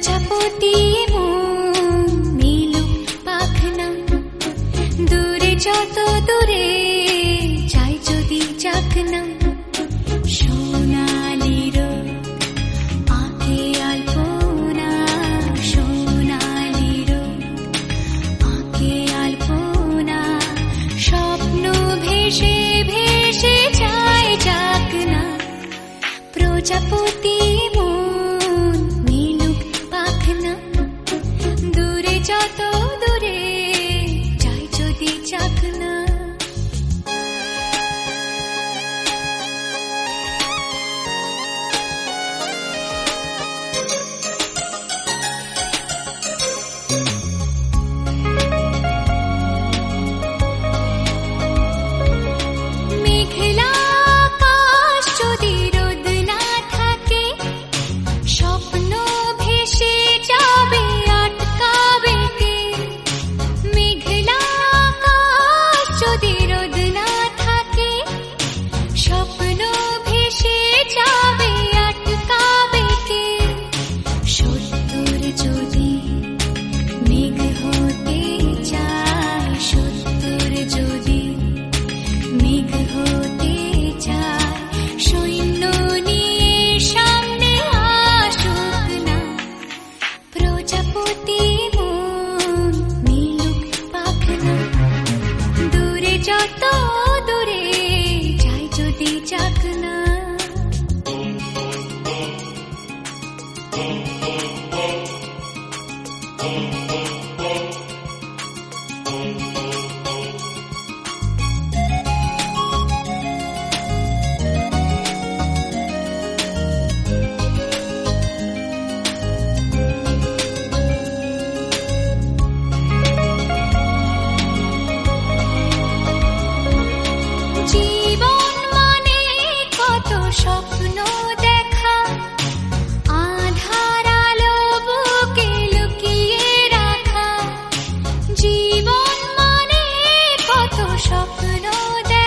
প্রজাপতি মন নীলুক পাখনা, দূরে যত দূরে যাই যদি যাক না, সোনালির আঁকে আলপনা, সোনালির আঁকে আলপনা, স্বপ্ন ভেসে ভেসে যায় যাক না। প্রজাপতি মন নীলুক পাখনা, দূরে যত দূরে যাই যদি যাক না। মেঘলা আকাশ যদি রোদ না থাকে, স্বপ্ন ভেসে যাবে আটকাবে কে? মেঘলা আকাশ যদি রোদ না থাকে, স্বপ্ন ভেসে যাবে আটকাবে কে? সত্তর যদি মেঘ হতে চায়, সত্তর যদি মেঘ হতে চায়, সৈন্য নিয়ে সামনে আসুক না। প্রজাপতি মন নীলুক পাখনা, দূরে যত দূরে যাই যদি যাক না। জীবন মানে কত স্বপ্ন দেখা, আধার আলো বুকে লুকিয়ে রাখা। জীবন মানে কত স্বপ্ন দেখা,